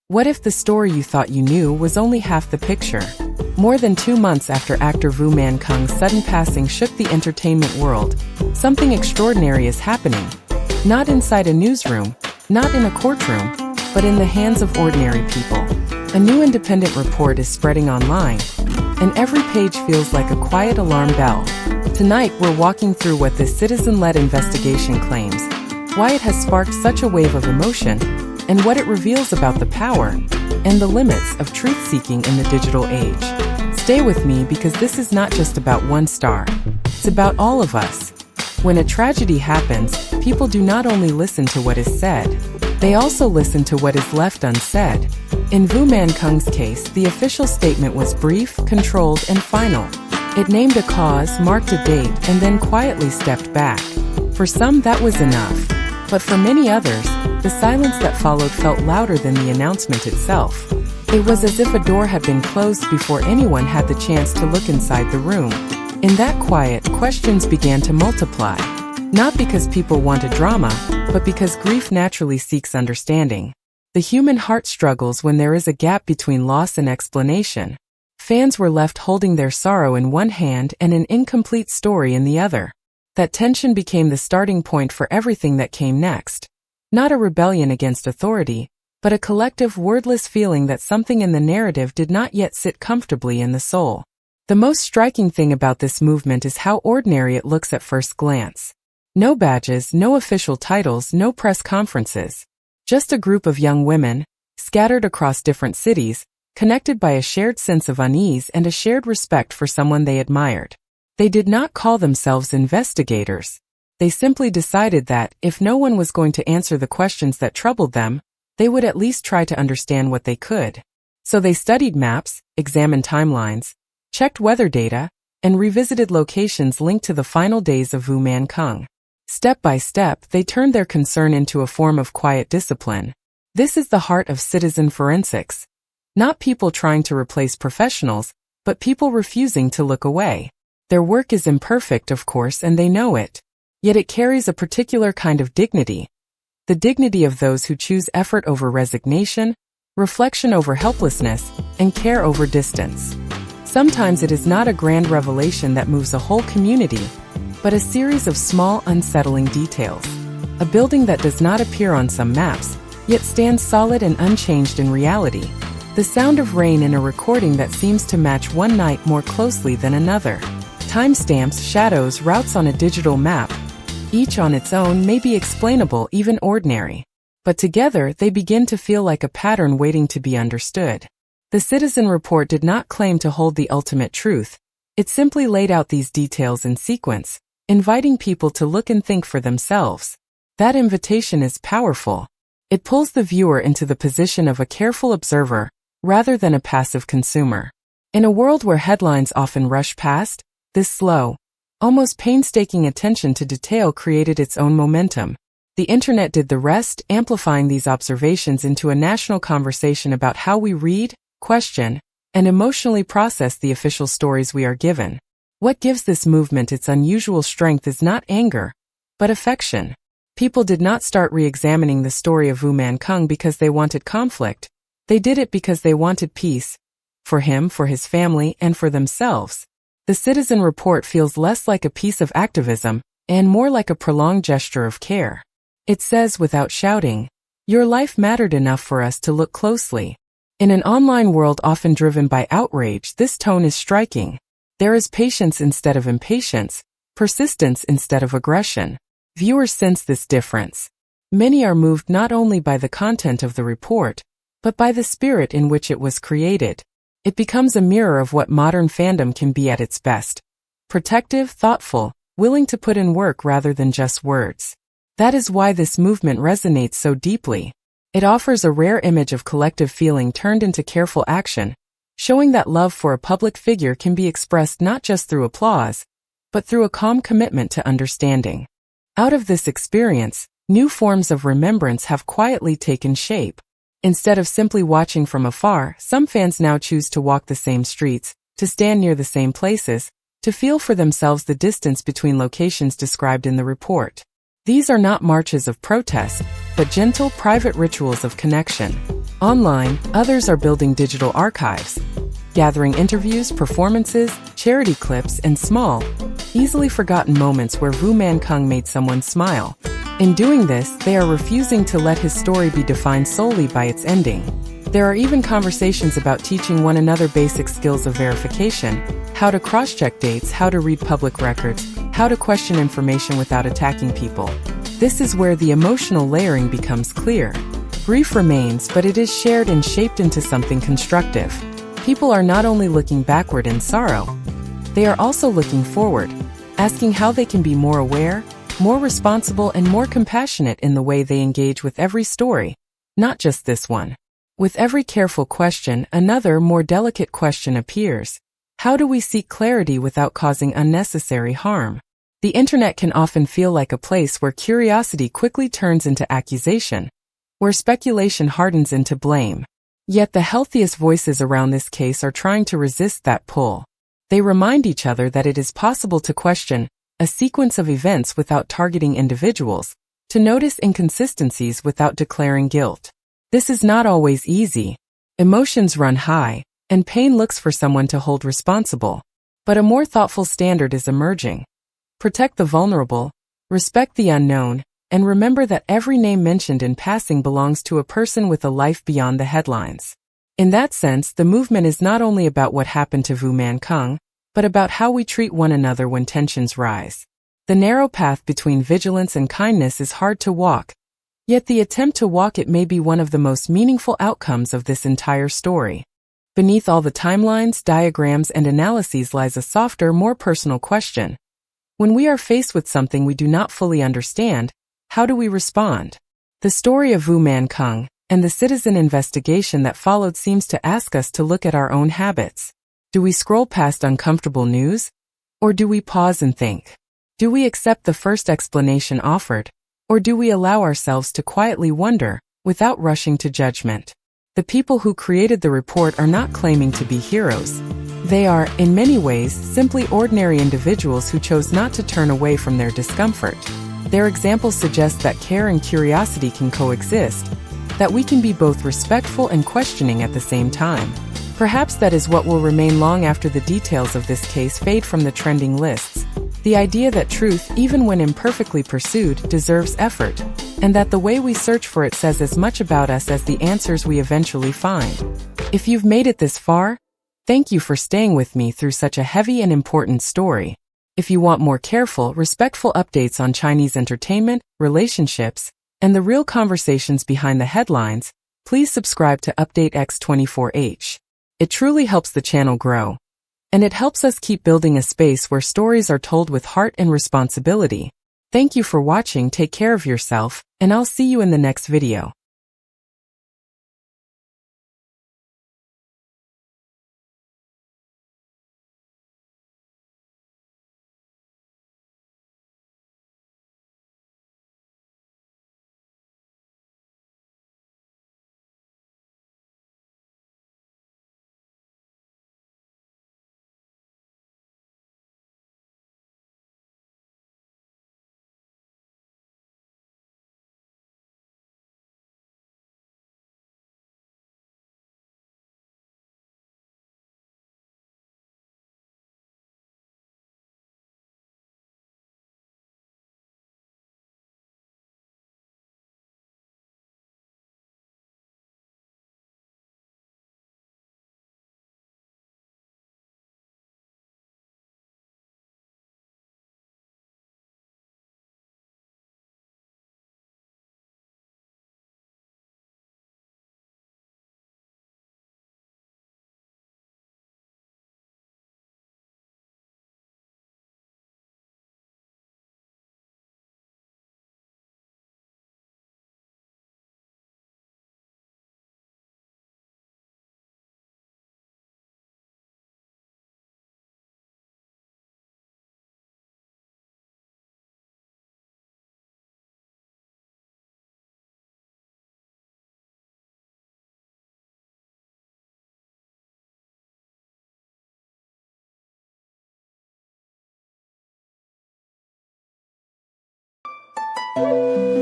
What if the story you thought you knew was only half the picture? More than 2 months after actor Man Kung's sudden passing shook the entertainment world, something extraordinary is happening. Not inside a newsroom, not in a courtroom, but in the hands of ordinary people. A new independent report is spreading online, and every page feels like a quiet alarm bell. Tonight we're walking through what this citizen-led investigation claims, why it has sparked such a wave of emotion, and what it reveals about the power and the limits of truth-seeking in the digital age. Stay with me because this is not just about one star. It's about all of us. When a tragedy happens, people do not only listen to what is said, they also listen to what is left unsaid. In Man Kung's case, the official statement was brief, controlled, and final. It named a cause, marked a date, and then quietly stepped back. For some, that was enough. But for many others, the silence that followed felt louder than the announcement itself. It was as if a door had been closed before anyone had the chance to look inside the room. In that quiet, questions began to multiply. Not because people wanted drama, but because grief naturally seeks understanding. The human heart struggles when there is a gap between loss and explanation. Fans were left holding their sorrow in one hand and an incomplete story in the other. That tension became the starting point for everything that came next. Not a rebellion against authority, but a collective wordless feeling that something in the narrative did not yet sit comfortably in the soul. The most striking thing about this movement is how ordinary it looks at first glance. No badges, no official titles, no press conferences. Just a group of young women, scattered across different cities, connected by a shared sense of unease and a shared respect for someone they admired. They did not call themselves investigators. They simply decided that, if no one was going to answer the questions that troubled them, they would at least try to understand what they could. So they studied maps, examined timelines, checked weather data, and revisited locations linked to the final days of Man Kung. Step by step, they turned their concern into a form of quiet discipline. This is the heart of citizen forensics. Not people trying to replace professionals, but people refusing to look away. Their work is imperfect, of course, and they know it. Yet it carries a particular kind of dignity. The dignity of those who choose effort over resignation, reflection over helplessness, and care over distance. Sometimes it is not a grand revelation that moves a whole community, but a series of small, unsettling details. A building that does not appear on some maps, yet stands solid and unchanged in reality. The sound of rain in a recording that seems to match one night more closely than another. Timestamps, shadows, routes on a digital map. Each on its own may be explainable, even ordinary. But together, they begin to feel like a pattern waiting to be understood. The Citizen Report did not claim to hold the ultimate truth. It simply laid out these details in sequence, inviting people to look and think for themselves. That invitation is powerful. It pulls the viewer into the position of a careful observer, rather than a passive consumer. In a world where headlines often rush past, this slow, almost painstaking attention to detail created its own momentum. The internet did the rest, amplifying these observations into a national conversation about how we read, question, and emotionally process the official stories we are given. What gives this movement its unusual strength is not anger, but affection. People did not start re-examining the story of Man Kung because they wanted conflict. They did it because they wanted peace. For him, for his family, and for themselves. The Citizen Report feels less like a piece of activism, and more like a prolonged gesture of care. It says without shouting, "Your life mattered enough for us to look closely." In an online world often driven by outrage, this tone is striking. There is patience instead of impatience, persistence instead of aggression. Viewers sense this difference. Many are moved not only by the content of the report, but by the spirit in which it was created. It becomes a mirror of what modern fandom can be at its best. Protective, thoughtful, willing to put in work rather than just words. That is why this movement resonates so deeply. It offers a rare image of collective feeling turned into careful action, showing that love for a public figure can be expressed not just through applause, but through a calm commitment to understanding. Out of this experience, new forms of remembrance have quietly taken shape. Instead of simply watching from afar, some fans now choose to walk the same streets, to stand near the same places, to feel for themselves the distance between locations described in the report. These are not marches of protest, but gentle, private rituals of connection. Online, others are building digital archives, gathering interviews, performances, charity clips, and small, easily forgotten moments where Vu Man Kung made someone smile. In doing this, they are refusing to let his story be defined solely by its ending. There are even conversations about teaching one another basic skills of verification, how to cross-check dates, how to read public records, how to question information without attacking people. This is where the emotional layering becomes clear. Grief remains, but it is shared and shaped into something constructive. People are not only looking backward in sorrow, they are also looking forward, asking how they can be more aware, more responsible, and more compassionate in the way they engage with every story, not just this one. With every careful question, another, more delicate question appears. How do we seek clarity without causing unnecessary harm? The internet can often feel like a place where curiosity quickly turns into accusation, where speculation hardens into blame. Yet the healthiest voices around this case are trying to resist that pull. They remind each other that it is possible to question a sequence of events without targeting individuals, to notice inconsistencies without declaring guilt. This is not always easy. Emotions run high, and pain looks for someone to hold responsible. But a more thoughtful standard is emerging. Protect the vulnerable, respect the unknown, and remember that every name mentioned in passing belongs to a person with a life beyond the headlines. In that sense, the movement is not only about what happened to Vu Man Kung, but about how we treat one another when tensions rise. The narrow path between vigilance and kindness is hard to walk, yet the attempt to walk it may be one of the most meaningful outcomes of this entire story. Beneath all the timelines, diagrams, and analyses lies a softer, more personal question. When we are faced with something we do not fully understand, how do we respond? The story of Vu Man Kung and the citizen investigation that followed seems to ask us to look at our own habits. Do we scroll past uncomfortable news? Or do we pause and think? Do we accept the first explanation offered? Or do we allow ourselves to quietly wonder, without rushing to judgment? The people who created the report are not claiming to be heroes. They are, in many ways, simply ordinary individuals who chose not to turn away from their discomfort. Their examples suggest that care and curiosity can coexist, that we can be both respectful and questioning at the same time. Perhaps that is what will remain long after the details of this case fade from the trending lists. The idea that truth, even when imperfectly pursued, deserves effort, and that the way we search for it says as much about us as the answers we eventually find. If you've made it this far, thank you for staying with me through such a heavy and important story. If you want more careful, respectful updates on Chinese entertainment, relationships, and the real conversations behind the headlines, please subscribe to Update X24H. It truly helps the channel grow. And it helps us keep building a space where stories are told with heart and responsibility. Thank you for watching, take care of yourself, and I'll see you in the next video. you.